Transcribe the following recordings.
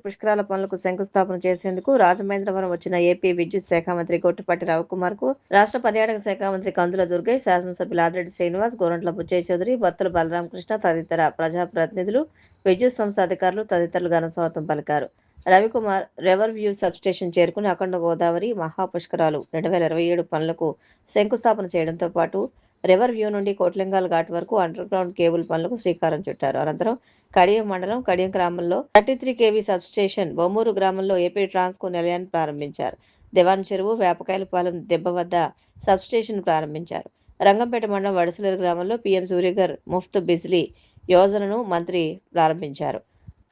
పుష్కరాల పనులకు శంకుస్థాపన చేసేందుకు రాజమహేంద్రవరం వచ్చిన ఏపీ విద్యుత్ శాఖ మంత్రి గొట్టిపాటి రవికుమార్ కు రాష్ట్ర పర్యాటక శాఖ మంత్రి కందుల దుర్గేష్, శాసనసభ్యులు ఆదిరెడ్డి శ్రీనివాస్, గోరంట్ల బుచ్చయ్య చౌదరి, బత్తుల బలరామకృష్ణ తదితర ప్రజాప్రతినిధులు, విద్యుత్ సంస్థ అధికారులు తదితరులు ఘనస్వాగతం పలికారు. రవికుమార్ రివర్ వ్యూ సబ్స్టేషన్ చేరుకుని అఖండ గోదావరి మహాపుష్కరాలు 2027 పనులకు శంకుస్థాపన చేయడంతో పాటు రివర్ వ్యూ నుండి కోట్లింగాల ఘాట్ వరకు అండర్ గ్రౌండ్ కేబుల్ పనులకు శ్రీకారం చుట్టారు. అనంతరం కడియం మండలం కడియం గ్రామంలో 33 kV సబ్స్టేషన్, బొమ్మూరు గ్రామంలో ఏపీ ట్రాన్స్కో నిలయాన్ని ప్రారంభించారు. దివాన్ చెరువు, వేపకాయలపాలెం దెబ్బ వద్ద సబ్స్టేషన్ ప్రారంభించారు. రంగంపేట మండలం వడసలేరు గ్రామంలో పీఎం సూర్యఘర్ ముఫ్త్ బిజ్లీ యోజనను మంత్రి ప్రారంభించారు.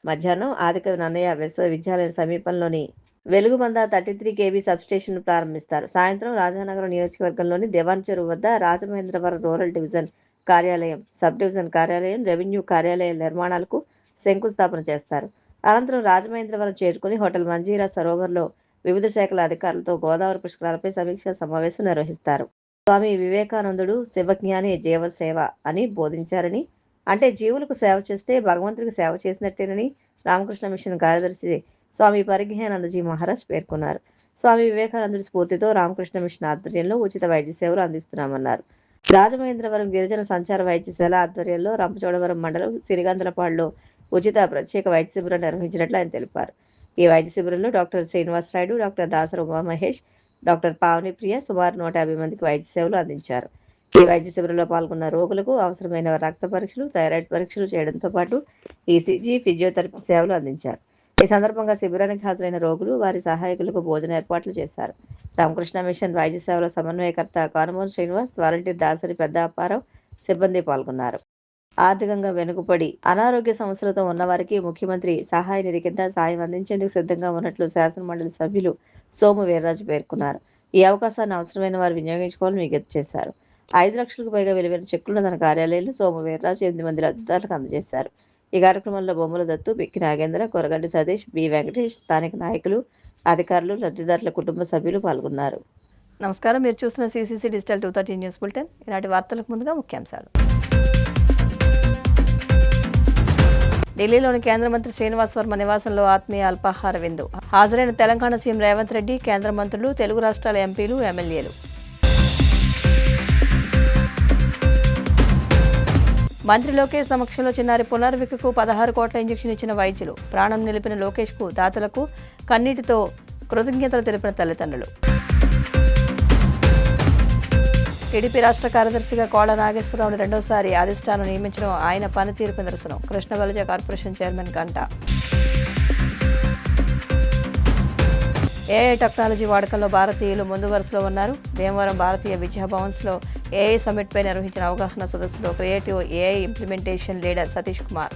మధ్యాహ్నం ఆదికవి నన్నయ్య విశ్వవిద్యాలయం సమీపంలోని వెలుగుబంద 33 kV సబ్స్టేషన్ను ప్రారంభిస్తారు. సాయంత్రం రాజానగరం నియోజకవర్గంలోని దివాన్ చెరువు వద్ద రాజమహేంద్రవరం రూరల్ డివిజన్ కార్యాలయం, సబ్ డివిజన్ కార్యాలయం, రెవెన్యూ కార్యాలయ నిర్మాణాలకు శంకుస్థాపన చేస్తారు. అనంతరం రాజమహేంద్రవరం చేరుకుని హోటల్ మంజీరా సరోవర్లో వివిధ శాఖల అధికారులతో గోదావరి పుష్కరాలపై సమీక్షా సమావేశం నిర్వహిస్తారు. స్వామి వివేకానందుడు శివజ్ఞాని జీవసేవ అని బోధించారని, అంటే జీవులకు సేవ చేస్తే భగవంతుడికి సేవ చేసినట్టేనని రామకృష్ణ మిషన్ కార్యదర్శి స్వామి పరిజ్ఞానందజీ మహారాజ్ పేర్కొన్నారు. స్వామి వివేకానందుడి స్ఫూర్తితో రామకృష్ణ మిషన్ ఆధ్వర్యంలో ఉచిత వైద్య సేవలు అందిస్తున్నామన్నారు. రాజమహేంద్రవరం గిరిజన సంచార వైద్యశాల ఆధ్వర్యంలో రంపచోడవరం మండలం సిరిగందలపాడులో ఉచిత ప్రత్యేక వైద్య శిబిరం నిర్వహించినట్లు ఆయన తెలిపారు. ఈ వైద్య శిబిరంలో doctor Srinivas Naidu, doctor Dasara Umamahesh, doctor Pavani Priya సుమారు 150 మందికి వైద్య సేవలు అందించారు. ఈ వైద్య శిబిరంలో పాల్గొన్న రోగులకు అవసరమైన రక్త పరీక్షలు, థైరాయిడ్ పరీక్షలు చేయడంతో పాటు ఈసీజీ, ఫిజియోథెరపీ సేవలు అందించారు. ఈ సందర్భంగా శిబిరానికి హాజరైన రోగులు, వారి సహాయకులకు భోజన ఏర్పాట్లు చేశారు. రామకృష్ణ మిషన్ వైద్య సేవల సమన్వయకర్త కానుమూరు శ్రీనివాస్, వాలంటీర్ దాసరి పెద్ద అప్పారావు సిబ్బంది పాల్గొన్నారు. ఆర్థికంగా వెనుకబడి అనారోగ్య సమస్యలతో ఉన్నవారికి ముఖ్యమంత్రి సహాయ నిధి కింద సాయం అందించేందుకు సిద్ధంగా ఉన్నట్లు శాసనమండలి సభ్యులు సోము వీర్రాజు పేర్కొన్నారు. ఈ అవకాశాన్ని అవసరమైన వారు వినియోగించుకోవాలని విజ్ఞప్తి చేశారు. 5 లక్షలకు పైగా విలువైన చెక్కులను తన కార్యాలయంలో సోము వీర్రాజు 8 మంది లబ్ధిదారులకు అందజేశారు. ఈ కార్యక్రమంలో బొమ్మల దత్తు, బిక్కి నాగేంద్ర, కొరగంటి సతీష్, బి వెంకటేష్, స్థానిక నాయకులు, అధికారులు, లబ్ధిదారుల కుటుంబ సభ్యులు పాల్గొన్నారు. నమస్కారం, మీరు చూస్తున్న సిసిసి డిజిటల్ 230 న్యూస్ బులెటిన్. ఈనాటి వార్తలకు ముందుగా ముఖ్యాంశాలు. ఢిల్లీలోని కేంద్ర మంత్రి శ్రీనివాస్ వర్మ నివాసంలో ఆత్మీయ అల్పాహార విందు. హాజరైన తెలంగాణ సీఎం రేవంత్ రెడ్డి, కేంద్ర మంత్రులు, తెలుగు రాష్ట్రాల ఎంపీలు, ఎమ్మెల్యేలు. మంత్రి లోకేష్ సమక్షంలో చిన్నారి పునర్వికకు 16 కోట్ల ఇంజెక్షన్ ఇచ్చిన వైద్యులు. ప్రాణం నిలిపిన లోకేష్కు, దాతలకు కన్నీటితో కృతజ్ఞతలు తెలిపిన తల్లిదండ్రులు. టీడీపీ రాష్ట్ర కార్యదర్శిగా కోళ్ల నాగేశ్వరరావును రెండోసారి అధిష్టానం నియమించడం ఆయన పనితీరుకు నిరసనం. కృష్ణబలజ కార్పొరేషన్ చైర్మన్ గంట. ఏఐ టెక్నాలజీ వాడకంలో భారతీయులు ముందు వరుసలో ఉన్నారు. భీమవరం భారతీయ విద్యాభవన్స్లో ఏఐ సమ్మిట్పై నిర్వహించిన అవగాహన సదస్సులో creative AI implementation leader Satish Kumar.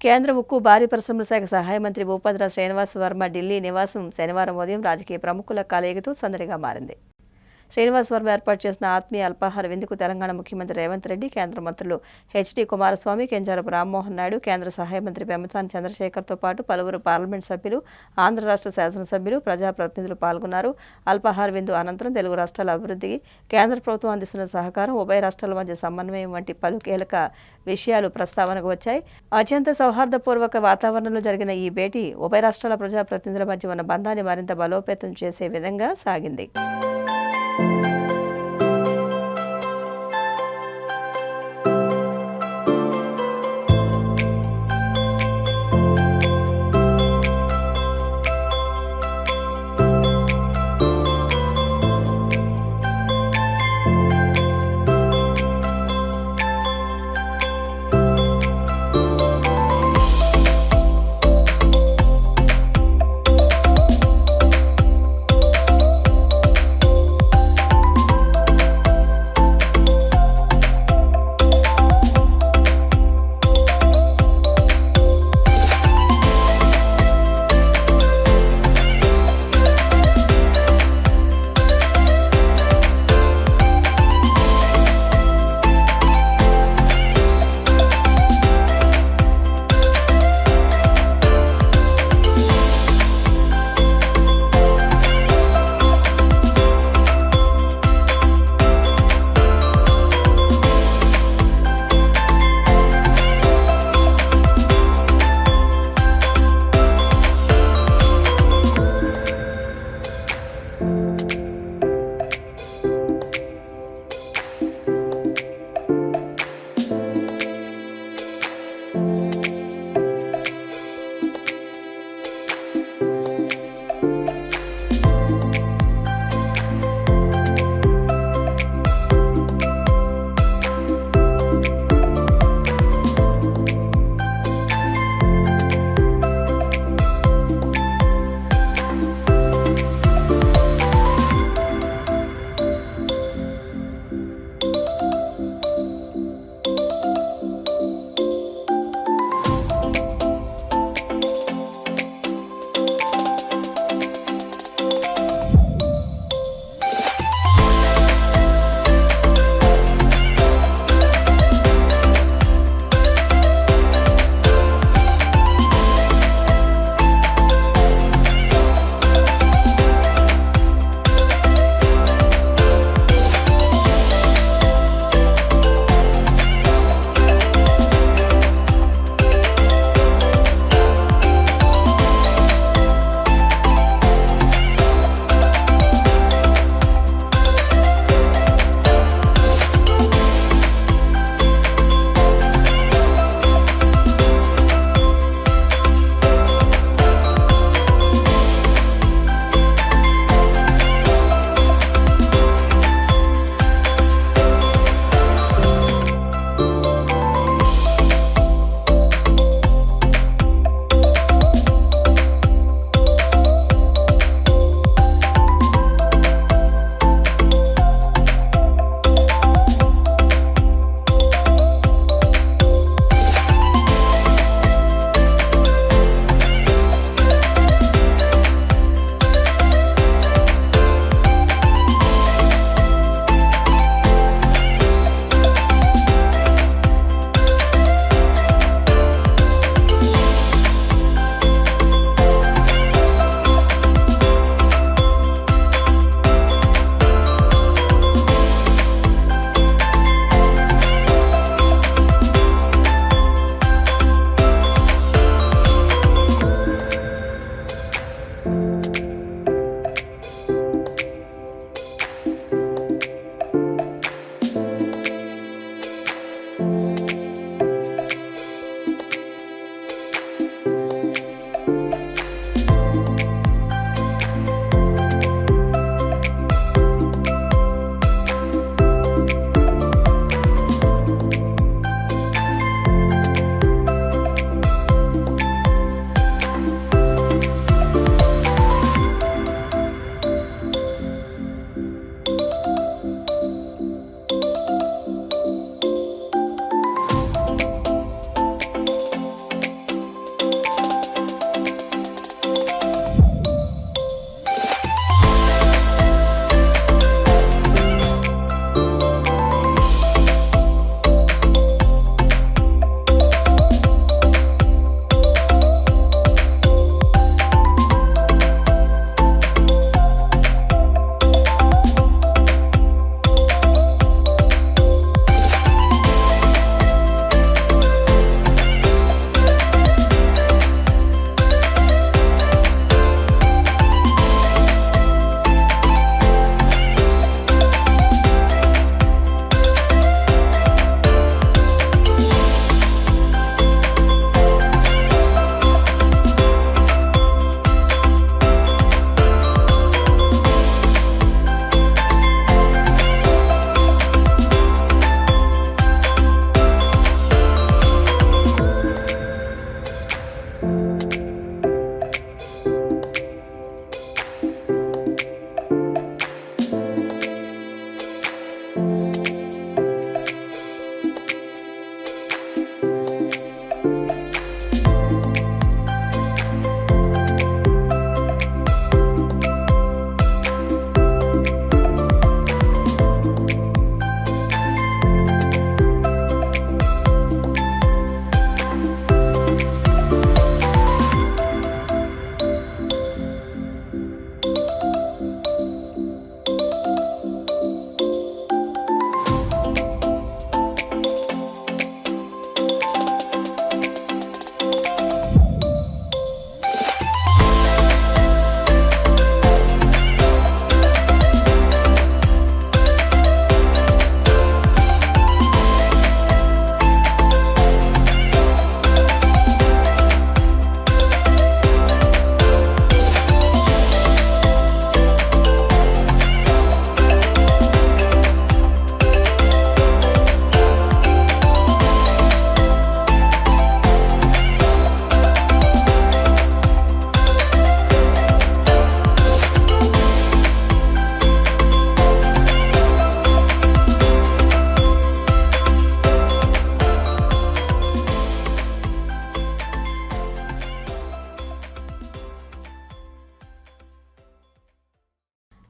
కేంద్ర ఉక్కు భారీ పరిశ్రమల శాఖ సహాయ మంత్రి భూపతిరాజు శ్రీనివాస్ వర్మ ఢిల్లీ నివాసం శనివారం ఉదయం రాజకీయ ప్రముఖుల కలయికతో సందడిగా మారింది. శ్రీనివాస్ వర్మ ఏర్పాటు చేసిన ఆత్మీయ అల్పాహార విందుకు తెలంగాణ ముఖ్యమంత్రి రేవంత్ రెడ్డి, కేంద్ర మంత్రులు హెచ్డి కుమారస్వామి, కెంజారపు రామ్మోహన్ నాయుడు, కేంద్ర సహాయ మంత్రి పెమ్మసాని చంద్రశేఖర్తో పాటు పలువురు పార్లమెంట్ సభ్యులు, ఆంధ్ర రాష్ట్ర శాసనసభ్యులు, ప్రజాప్రతినిధులు పాల్గొన్నారు. అల్పాహార విందు అనంతరం తెలుగు రాష్ట్రాల అభివృద్ధికి కేంద్ర ప్రభుత్వం అందిస్తున్న సహకారం, ఉభయ రాష్ట్రాల మధ్య సమన్వయం వంటి పలు కీలక విషయాలు ప్రస్తావనకు వచ్చాయి. అత్యంత సౌహార్దపూర్వక వాతావరణంలో జరిగిన ఈ భేటీ ఉభయ రాష్ట్రాల ప్రజాప్రతినిధుల మధ్య ఉన్న బంధాన్ని మరింత బలోపేతం చేసే విధంగా సాగింది.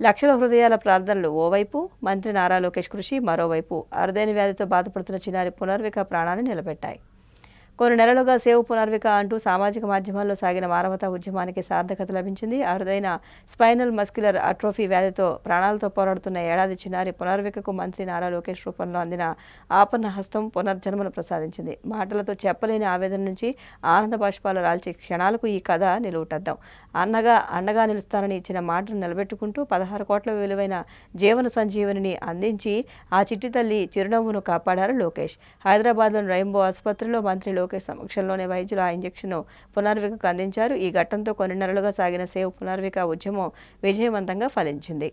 లక్షల హృదయాల ప్రార్థనలు ఓవైపు, మంత్రి నారా లోకేష్ కృషి మరోవైపు అరుదైన వ్యాధితో బాధపడుతున్న చిన్నారి పునర్విక ప్రాణాన్ని నిలబెట్టాయి. కొన్ని నెలలుగా సేవ్ పునర్విక అంటూ సామాజిక మాధ్యమాల్లో సాగిన మానవతా ఉద్యమానికి సార్థకత లభించింది. అరుదైన స్పైనల్ మస్క్యులర్ అట్రోఫీ వ్యాధితో ప్రాణాలతో పోరాడుతున్న ఏడాది చిన్నారి పునర్వికకు మంత్రి నారా లోకేష్ రూపంలో అందిన ఆపన్న హస్తం పునర్జన్మను ప్రసాదించింది. మాటలతో చెప్పలేని ఆవేదన నుంచి ఆనంద బాష్పాలు రాల్చే క్షణాలకు ఈ కథ నిలువుటద్దాం. అండగా నిలుస్తానని ఇచ్చిన మాటను నిలబెట్టుకుంటూ 16 కోట్ల విలువైన జీవన సంజీవనిని అందించి ఆ చిట్టి తల్లి చిరునవ్వును కాపాడారు లోకేష్. హైదరాబాద్లోని రెయిన్బో ఆసుపత్రిలో మంత్రి లోకేష్ సమక్షంలోనే వైద్యులు ఆ ఇంజెక్షన్ను పునర్వికకు అందించారు. ఈ ఘట్టంతో కొన్ని నెలలుగా సాగిన సేవ్ పునర్విక ఉద్యమం విజయవంతంగా ఫలించింది.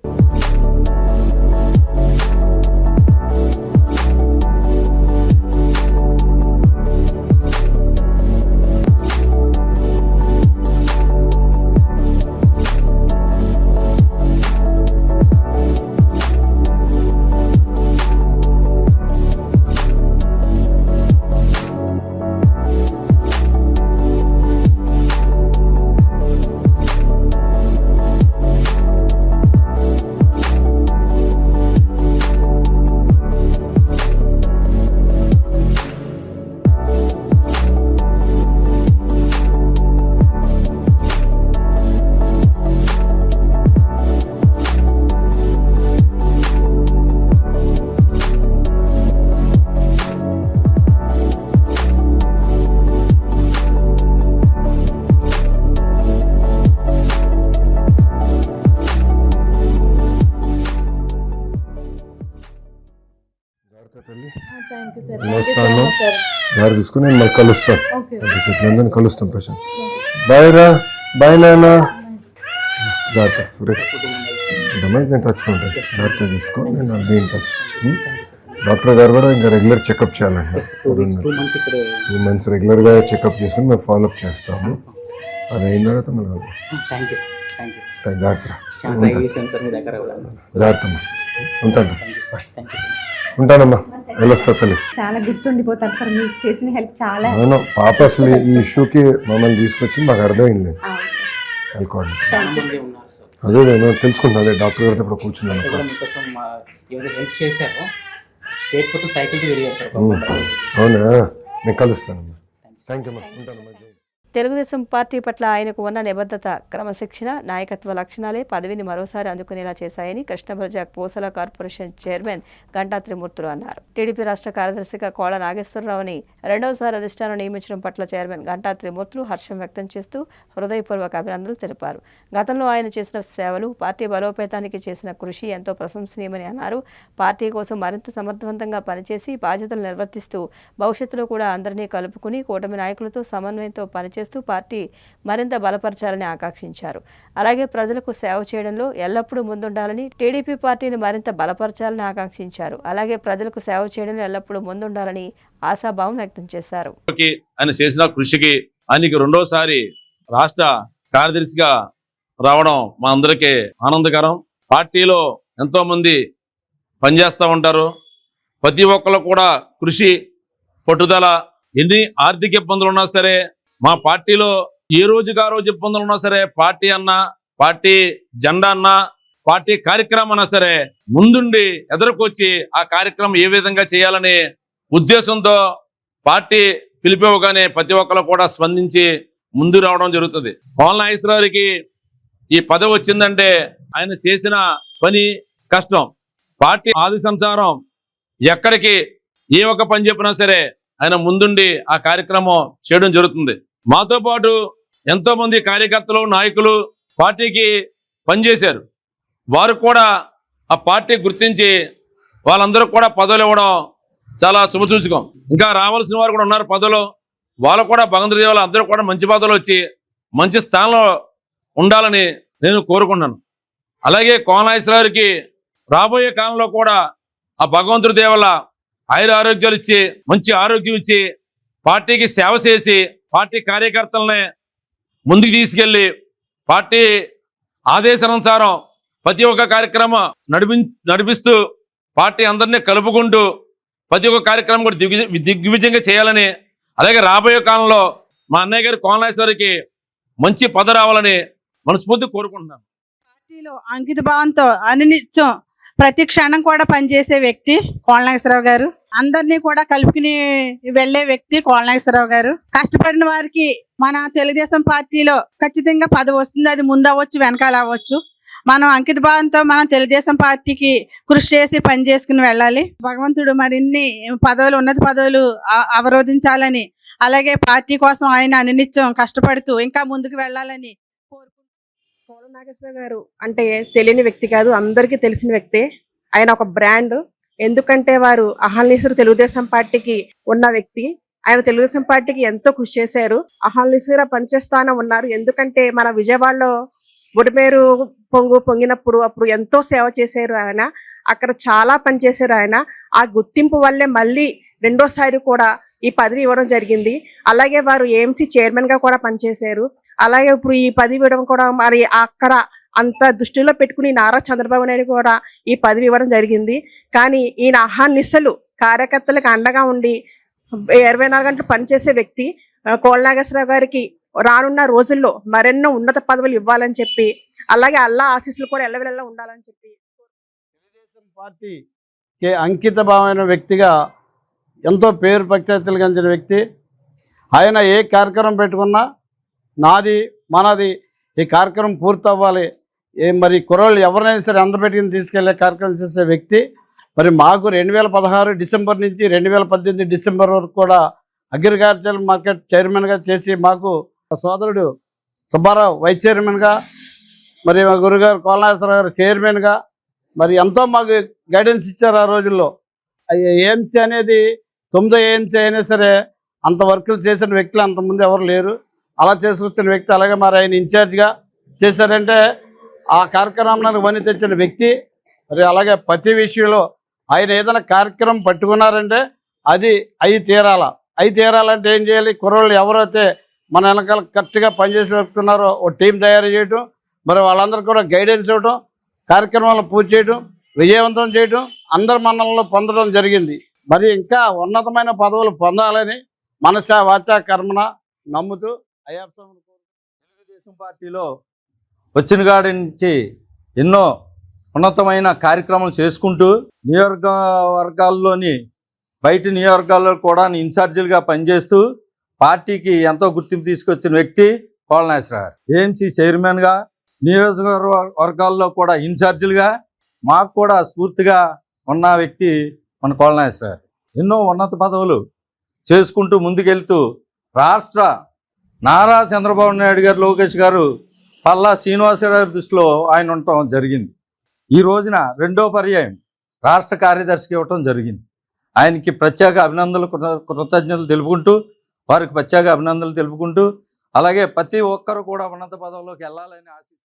దారి తీసుకుని నేను మళ్ళీ కలుస్తాను. కలుస్తాం ప్రశాంత్. బాయ్ రా, బాయ్ నాన్న. జాగ్రత్త నేను టచ్లో ఉంటాను. జాగ్రత్త చూసుకో. నేను బీన్ టచ్. డాక్టర్ గారు కూడా ఇంకా రెగ్యులర్ చెకప్ చేయాలంట. 2 months రెగ్యులర్గా చెకప్ చేసుకుని మేము ఫాలోఅప్ చేస్తాము. అది అయిన తర్వాత మళ్ళీ జాగ్రత్త. జాగ్రత్త ఉంటాను. ఉంటానమ్మా, వెళ్ళొస్తా తల్లి. చాలా గుర్తుండిపోతారు సార్ మీరు చేసిన హెల్ప్ చాలా. అవును పాప అసలు ఈ ఇష్యూకి మమ్మల్ని తీసుకొచ్చి మాకు అర్థమైంది. అనుకోండి అదే నేను తెలుసుకుంటాను. అదే డాక్టర్ గారితో ఇప్పుడు కూర్చున్నాను. అవునా, నేను కలుస్తానమ్మా. థ్యాంక్ యూ అమ్మా, ఉంటానమ్మా. తెలుగుదేశం పార్టీ పట్ల ఆయనకు ఉన్న నిబద్ధత, క్రమశిక్షణ, నాయకత్వ లక్షణాలే పదవిని మరోసారి అందుకునేలా చేశాయని కృష్ణప్రజ పూసల కార్పొరేషన్ చైర్మన్ గంటా త్రిమూర్తులు అన్నారు. టీడీపీ రాష్ట్ర కార్యదర్శిగా కోళ్ల నాగేశ్వరరావుని రెండవసారి అధిష్టానం నియమించడం పట్ల చైర్మన్ గంటా త్రిమూర్తులు హర్షం వ్యక్తం చేస్తూ హృదయపూర్వక అభినందనలు తెలిపారు. గతంలో ఆయన చేసిన సేవలు, పార్టీ బలోపేతానికి చేసిన కృషి ఎంతో ప్రశంసనీయమని అన్నారు. పార్టీ కోసం మరింత సమర్థవంతంగా పనిచేసి బాధ్యతలు నిర్వర్తిస్తూ భవిష్యత్తులో కూడా అందరినీ కలుపుకుని కూటమి నాయకులతో సమన్వయంతో పనిచేస్తూ పార్టీ మరింత బలపరచాలని ఆకాంక్షించారు. అలాగే ప్రజలకు సేవ చేయడంలో ఎల్లప్పుడూ ముందుండాలని, టీడీపీ పార్టీని మరింత బలపరచాలని ఆకాంక్షించారు. అలాగే ప్రజలకు సేవ చేయడంలో ఎల్లప్పుడూ ముందుండాలని ఆశాభావం వ్యక్తం చేశారు. ఆయన చేసిన కృషికి ఆయనకి రెండోసారి రాష్ట్ర కార్యదర్శిగా రావడం మా అందరికీ ఆనందకరం. పార్టీలో ఎంతో మంది పనిచేస్తూ ఉంటారు. ప్రతి ఒక్కరు కూడా కృషి, పట్టుదల, ఎన్ని ఆర్థిక ఇబ్బందులు ఉన్నా సరే, మా పార్టీలో ఏ రోజుకి ఆ రోజు ఇబ్బందులు ఉన్నా సరే, పార్టీ అన్నా, పార్టీ జెండా అన్నా, పార్టీ కార్యక్రమం అన్నా సరే ముందుండి ఎదురుకొచ్చి ఆ కార్యక్రమం ఏ విధంగా చేయాలనే ఉద్దేశంతో పార్టీ పిలిపివ్వగానే ప్రతి ఒక్కరు కూడా స్పందించి ముందు రావడం జరుగుతుంది. కోళ్ల నాగేశ్వరరావుకి ఈ పదవి వచ్చిందంటే ఆయన చేసిన పని, కష్టం. పార్టీ ఆది సంసారం ఎక్కడికి ఏ ఒక్క పని చెప్పినా సరే ఆయన ముందుండి ఆ కార్యక్రమం చేయడం జరుగుతుంది. మాతో పాటు ఎంతో మంది కార్యకర్తలు, నాయకులు పార్టీకి పనిచేశారు. వారు కూడా ఆ పార్టీ గుర్తించి వాళ్ళందరూ కూడా పదవులు ఇవ్వడం చాలా శుభసూచకం. ఇంకా రావాల్సిన వారు కూడా ఉన్నారు పదవులు. వాళ్ళు కూడా భగవంతుడి దేవుళ్ళు అందరూ కూడా మంచి పదవులు వచ్చి మంచి స్థానంలో ఉండాలని నేను కోరుకున్నాను. అలాగే కోళ్ల నాగేశ్వరరావుకి రాబోయే కాలంలో కూడా ఆ భగవంతుడి దేవుళ్ళ ఆరోగ్యాలు ఇచ్చి, మంచి ఆరోగ్యం ఇచ్చి, పార్టీకి సేవ చేసి, పార్టీ కార్యకర్తలనే ముందుకు తీసుకెళ్లి పార్టీ ఆదేశానుసారం ప్రతి ఒక్క కార్యక్రమం నడిపిస్తూ పార్టీ అందరినీ కలుపుకుంటూ ప్రతి ఒక్క కార్యక్రమం కూడా దిగ్విజయంగా చేయాలని, అలాగే రాబోయే కాలంలో మా అన్నయ్య గారి కోళ్ల నాగేశ్వరరావుకి మంచి పదవి రావాలని మనస్ఫూర్తిగా కోరుకుంటున్నాను. పార్టీలో అంకిత భావంతో అనునిత్యం ప్రతి క్షణం కూడా పనిచేసే వ్యక్తి కోళ్ళ నాగేశ్వరరావు గారు. అందరినీ కూడా కలుపుకుని వెళ్లే వ్యక్తి కోళ్ళ నాగేశ్వరరావు గారు. కష్టపడిన వారికి మన తెలుగుదేశం పార్టీలో ఖచ్చితంగా పదవి వస్తుంది. అది ముందు అవ్వచ్చు, వెనకాల అవ్వచ్చు. మనం అంకిత భావంతో మనం తెలుగుదేశం పార్టీకి కృషి చేసి పని చేసుకుని వెళ్ళాలి. భగవంతుడు మరిన్ని పదవులు, ఉన్నత పదవులు అవరోధించాలని, అలాగే పార్టీ కోసం ఆయన అనునిత్యం కష్టపడుతూ ఇంకా ముందుకు వెళ్ళాలని కోరుకుంటున్నాను. కోళ్ళ నాగేశ్వరరావు గారు అంటే తెలియని వ్యక్తి కాదు, అందరికీ తెలిసిన వ్యక్తే. ఆయన ఒక బ్రాండ్. ఎందుకంటే వారు అహర్నిశలు తెలుగుదేశం పార్టీకి ఉన్న వ్యక్తి. ఆయన తెలుగుదేశం పార్టీకి ఎంతో కృషి చేశారు. అహర్నిశగా పనిచేస్తానే ఉన్నారు. ఎందుకంటే మన విజయవాడలో బుడమేరు పొంగినప్పుడు అప్పుడు ఎంతో సేవ చేశారు ఆయన. అక్కడ చాలా పనిచేశారు ఆయన. ఆ గుర్తింపు వల్లే మళ్ళీ రెండోసారి కూడా ఈ పదవి ఇవ్వడం జరిగింది. అలాగే వారు ఏఎంసీ చైర్మన్ గా కూడా పనిచేశారు. అలాగే ఇప్పుడు ఈ పదవి ఇవ్వడం కూడా మరి అక్కడ అంత దృష్టిలో పెట్టుకుని నారా చంద్రబాబు నాయుడు కూడా ఈ పదవి ఇవ్వడం జరిగింది. కానీ ఈయన అహర్నిశలు కార్యకర్తలకు అండగా ఉండి 24 గంటలు పనిచేసే వ్యక్తి. కోళ్ళ నాగేశ్వరరావు గారికి రానున్న రోజుల్లో మరెన్నో ఉన్నత పదవులు ఇవ్వాలని చెప్పి, అలాగే అల్లా ఆశీస్సులు కూడా ఎల్లవెల్లా ఉండాలని చెప్పి తెలుగుదేశం పార్టీకి అంకిత భావమైన వ్యక్తిగా ఎంతో పేరు ప్రఖ్యాతులు గంచిన వ్యక్తి. ఆయన ఏ కార్యక్రమం పెట్టుకున్నా నాది మనది, ఈ కార్యక్రమం పూర్తి అవ్వాలి, మరి కుర్రోళ్ళు ఎవరినైనా సరే అందపెట్టుకుని తీసుకెళ్లే కార్యక్రమం చేసే వ్యక్తి. మరి మాకు 2016 డిసెంబర్ నుంచి 2018 డిసెంబర్ వరకు కూడా అగ్రికల్చర్ మార్కెట్ చైర్మన్గా చేసి, మాకు సోదరుడు సుబ్బారావు వైస్ చైర్మన్గా, మరి మా గురుగారు కోళ్ళ నాగేశ్వరరావు గారు చైర్మన్గా మరి ఎంతో మాకు గైడెన్స్ ఇచ్చారు. ఆ రోజుల్లో ఏఎంసీ అనేది 9వ ఏఎంసీ అయినా సరే అంత వర్కులు చేసిన వ్యక్తులు అంతకుముందు ఎవరు లేరు. అలా చేసుకొచ్చిన వ్యక్తి. అలాగే మరి ఆయన ఇన్ఛార్జ్గా చేశారంటే ఆ కార్యక్రమానికి వని తెచ్చిన వ్యక్తి. మరి అలాగే ప్రతి విషయంలో ఆయన ఏదైనా కార్యక్రమం పట్టుకున్నారంటే అది అయి తీరాలంటే ఏం చేయాలి? కుర్రోళ్ళు ఎవరైతే మన వెనకాల కరెక్ట్గా పనిచేసి వెళ్తున్నారో ఓ టీం తయారు చేయటం, మరి వాళ్ళందరూ కూడా గైడెన్స్ ఇవ్వటం, కార్యక్రమాలను పూర్తి చేయటం, విజయవంతం చేయటం, అందరి మన్ననలు పొందడం జరిగింది. మరి ఇంకా ఉన్నతమైన పదవులు పొందాలని మనస వాచ కర్మన నమ్ముతూ తెలుగుదేశం పార్టీలో వచ్చిన కాడి నుంచి ఎన్నో ఉన్నతమైన కార్యక్రమాలు చేసుకుంటూ నియోజకవర్గాల్లోని బయట నియోజకవర్గాల్లో కూడా ఇన్ఛార్జీలుగా పనిచేస్తూ పార్టీకి ఎంతో గుర్తింపు తీసుకొచ్చిన వ్యక్తి కోళ్ళ నాగేశ్వరరావు గారు. ఏఎంసీ చైర్మన్గా, నియోజకవర్గాల్లో కూడా ఇన్ఛార్జీలుగా మాకు కూడా స్ఫూర్తిగా ఉన్న వ్యక్తి మన కోళ్ళ నాగేశ్వరరావు గారు. ఎన్నో ఉన్నత పదవులు చేసుకుంటూ ముందుకెళ్తూ రాష్ట్ర నారా చంద్రబాబు నాయుడు గారు, లోకేష్ గారు, పల్లా శ్రీనివాసరావు దృష్టిలో ఆయన ఉండటం జరిగింది. ఈ రోజున 2వ పర్యాయం రాష్ట్ర కార్యదర్శికి ఇవ్వటం జరిగింది. ఆయనకి ప్రత్యేక అభినందనలు, కృతజ్ఞతలు తెలుపుకుంటూ, వారికి ప్రత్యేక అభినందనలు తెలుపుకుంటూ, అలాగే ప్రతి ఒక్కరు కూడా ఉన్నత పదవుల్లోకి వెళ్ళాలని ఆశిస్తూ.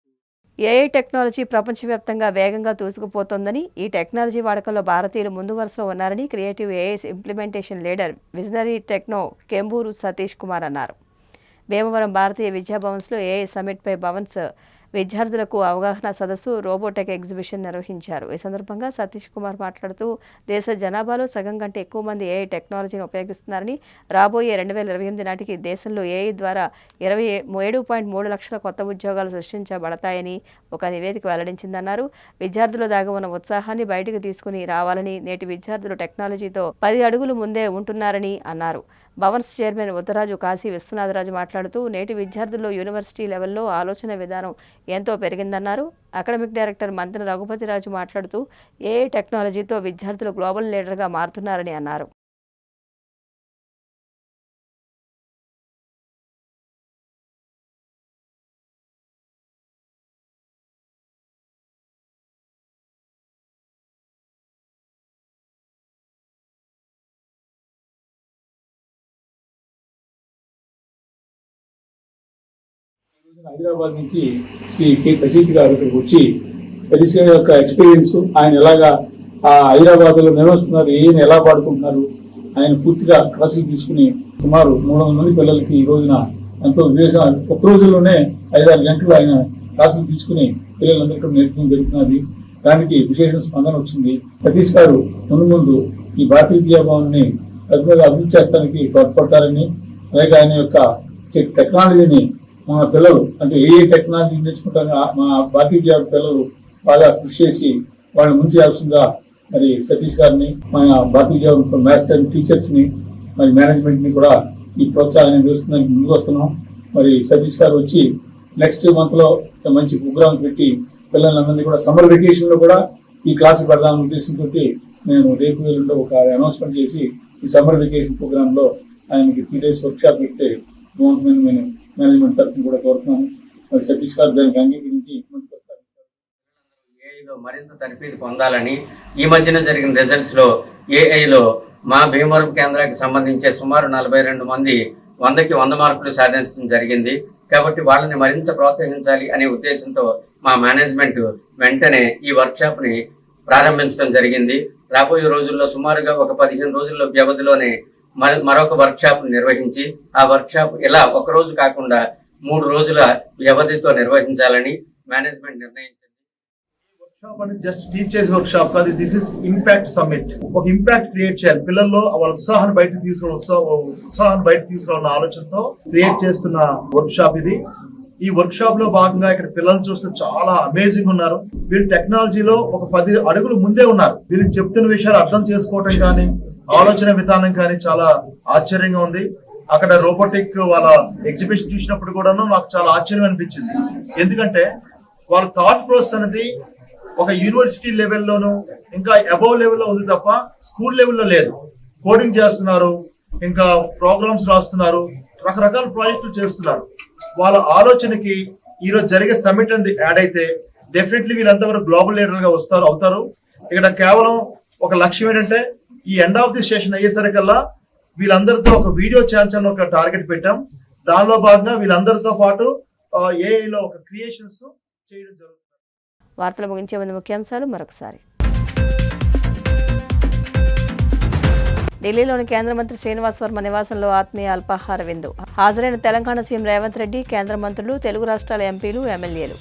ఏఐ టెక్నాలజీ ప్రపంచవ్యాప్తంగా వేగంగా దూసుకుపోతోందని, ఈ టెక్నాలజీ వాడకంలో భారతీయులు ముందు వరుసలో ఉన్నారని creative AI implementation leader, visionary techno Kemburu Satish Kumar అన్నారు. భీమవరం భారతీయ విద్యాభవన్స్లో ఏఐ సమ్మిట్పై భవన్స్ విద్యార్థులకు అవగాహన సదస్సు, రోబోటెక్ ఎగ్జిబిషన్ నిర్వహించారు. ఈ సందర్భంగా సతీష్ కుమార్ మాట్లాడుతూ, దేశ జనాభాలో సగం కంటే ఎక్కువ మంది ఏఐ టెక్నాలజీని ఉపయోగిస్తున్నారని, రాబోయే 2028 నాటికి దేశంలో ఏఐ ద్వారా 27.3 లక్షల కొత్త ఉద్యోగాలు సృష్టించబడతాయని ఒక నివేదిక వెల్లడించిందన్నారు. విద్యార్థులు దాగి ఉన్న ఉత్సాహాన్ని బయటకు తీసుకుని రావాలని, నేటి విద్యార్థులు టెక్నాలజీతో 10 అడుగులు ముందే ఉంటున్నారని అన్నారు. భవన్స్ చైర్మన్ ఉత్తరాజు కాశీ విశ్వనాథరాజు మాట్లాడుతూ, నేటి విద్యార్థుల్లో యూనివర్సిటీ లెవెల్లో ఆలోచన విధానం ఎంతో పెరిగిందన్నారు. అకాడమిక్ డైరెక్టర్ మంతెన రఘుపతిరాజు మాట్లాడుతూ, ఏఐ టెక్నాలజీతో విద్యార్థులు గ్లోబల్ లీడర్గా మారుతున్నారని అన్నారు. హైదరాబాద్ నుంచి శ్రీ కె శశీత్ గారు ఇక్కడికి వచ్చి తెలిసిన యొక్క ఎక్స్పీరియన్స్, ఆయన ఎలాగా హైదరాబాద్లో నిర్వహిస్తున్నారు, ఏం ఎలా పాడుకుంటున్నారు, ఆయన పూర్తిగా క్లాసులు తీసుకుని సుమారు 300 మంది పిల్లలకి ఈ రోజున ఎంతో విదేశాలు ఒక రోజుల్లోనే 5-6 గంటలు ఆయన క్లాసులు తీసుకుని పిల్లలందరికీ నేర్పడం జరుగుతున్నది. దానికి విశేష స్పందన వచ్చింది. సతీష్ గారు ముందు ఈ భారతీయ విద్యాభవన్ని అభివృద్ధి చేస్తానికి తోడ్పడతారని, అలాగే ఆయన యొక్క టెక్నాలజీని మన పిల్లలు అంటే ఏ టెక్నాలజీ నేర్చుకుంటారో మా భారతీయ విద్యార్థి పిల్లలు బాగా కృషి చేసి వాళ్ళని ముందు చేయాల్సిందిగా మరి సతీష్ గారిని, మన భారతీయ విద్యార్థి మాస్టర్ టీచర్స్ని, మరి మేనేజ్మెంట్ని కూడా ఈ ప్రోత్సాహాన్ని చూస్తున్నానికి ముందుకు వస్తున్నాం. మరి సతీష్ గారు వచ్చి నెక్స్ట్ మంత్లో మంచి ప్రోగ్రామ్ పెట్టి పిల్లలందరినీ కూడా సమ్మర్ వెకేషన్లో కూడా ఈ క్లాస్ పెడదామనే ఉద్దేశంతో నేను రేపు వేలుండో ఒక అనౌన్స్మెంట్ చేసి ఈ సమ్మర్ వెకేషన్ ప్రోగ్రాంలో ఆయనకి 3 days వర్క్షాప్ పెడితే బాగుంటుందని నేను మేనేజ్మెంట్ తరఫున కూడా కోరుతున్నాను. మరి సతీష్ గారు దానికి అంగీకరించి ముందుకు వస్తారు. ఏఐలో మరింత తరఫీదు పొందాలని ఈ మధ్యన జరిగిన రిజల్ట్స్లో ఏఐలో మా భీమవరం కేంద్రానికి సంబంధించి సుమారు 42 మంది 100కి 100 మార్కులు సాధించడం జరిగింది. కాబట్టి వాళ్ళని మరింత ప్రోత్సహించాలి అనే ఉద్దేశంతో మా మేనేజ్మెంట్ వెంటనే ఈ వర్క్షాప్ని ప్రారంభించడం జరిగింది. రాబోయే రోజుల్లో సుమారుగా ఒక 15 రోజుల్లో వ్యవధిలోనే మరొక వర్క్షాప్ నిర్వహించి ఆ వర్క్షాప్ ఇలా ఒక రోజు కాకుండా 3 రోజుల వ్యవధితో నిర్వహించాలని మేనేజ్మెంట్ నిర్ణయించింది. వర్క్షాప్ అనేది జస్ట్ టీచర్స్ వర్క్షాప్ కాదు, దిస్ ఇస్ ఇంపాక్ట్ సమ్మిట్. ఒక ఇంపాక్ట్ క్రియేట్ చేయాలి పిల్లల్లో, వాళ్ళ ఉత్సాహాన్ని బయటకు తీసుకురావాలన్న ఆలోచనతో క్రియేట్ చేస్తున్న వర్క్షాప్ ఇది. ఈ వర్క్షాప్ లో భాగంగా ఇక్కడ పిల్లలు చూస్తే చాలా అమేజింగ్ ఉన్నారు. వీళ్ళు టెక్నాలజీలో ఒక 10 అడుగులు ముందే ఉన్నారు. వీళ్ళు చెప్తున్న విషయాలు అర్థం చేసుకోవటం కానీ ఆలోచన విధానం కానీ చాలా ఆశ్చర్యంగా ఉంది. అక్కడ రోబోటిక్ వాళ్ళ ఎగ్జిబిషన్ చూసినప్పుడు కూడాను నాకు చాలా ఆశ్చర్యం అనిపించింది. ఎందుకంటే వాళ్ళ థాట్ ప్రాసెస్ అనేది ఒక యూనివర్సిటీ లెవెల్లోనూ ఇంకా అబౌవ్ లెవెల్లో ఉంది తప్ప స్కూల్ లెవెల్లో లేదు. కోడింగ్ చేస్తున్నారు, ఇంకా ప్రోగ్రామ్స్ రాస్తున్నారు, రకరకాల ప్రాజెక్టులు చేస్తున్నారు. వాళ్ళ ఆలోచనకి ఈరోజు జరిగే సమ్మిట్ అనేది యాడ్ అయితే డెఫినెట్లీ వీళ్ళంతా కూడా గ్లోబల్ లీడర్గా అవుతారు. ఇక్కడ కేవలం ఒక లక్ష్యం ఏంటంటే ఈ ఎండ్ ఆఫ్ ది సెషన్ అయ్యేసరికల్లా వీళ్ళందరితో ఒక వీడియో ఛాన్స్ ఒక టార్గెట్ పెట్టాం. దానిలో భాగంగా వీళ్ళందరితో పాటు ఏఐలో ఒక క్రియేషన్స్ చేయడం జరుగుతుంది. వార్తలు ముగించే ముందు ముఖ్యాంశాలు మరొకసారి. ఢిల్లీలోని కేంద్ర మంత్రి శ్రీనివాస్ వర్మ నివాసంలో ఆత్మీయ అల్పాహార విందు. హాజరైన తెలంగాణ సీఎం రేవంత్ రెడ్డి, కేంద్ర మంత్రులు, తెలుగు రాష్ట్రాల ఎంపీలు, ఎమ్మెల్యేలు.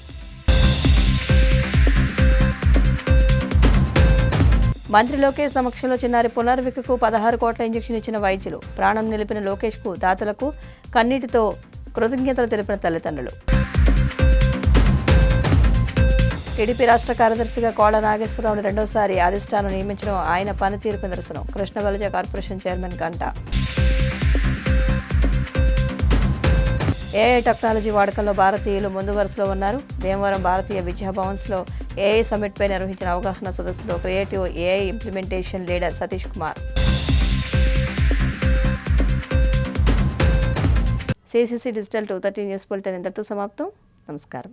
మంత్రి లోకేష్ సమక్షంలో చిన్నారి పునర్వికకు 16 కోట్ల ఇంజెక్షన్ ఇచ్చిన వైద్యులు. ప్రాణం నిలిపిన లోకేష్కు, దాతలకు కన్నీటితో కృతజ్ఞతలు తెలిపిన తల్లిదండ్రులు. టీడీపీ రాష్ట్ర కార్యదర్శిగా కోళ్ల నాగేశ్వరరావును రెండోసారి అధిష్టానం నియమించడం ఆయన పనితీరుకు నిరసనం. కృష్ణ బలిజ కార్పొరేషన్ చైర్మన్ గంట. ఏఐ టెక్నాలజీ వాడకంలో భారతీయులు ముందు వరుసలో ఉన్నారు. భీమవరం భారతీయ విద్యాభవన్స్లో ఏఐ సమ్మిట్పై నిర్వహించిన అవగాహన సదస్సులో creative AI implementation leader Satish Kumar. CCC digital 230 news bulletin ఇంతటితో సమాప్తం. నమస్కారం.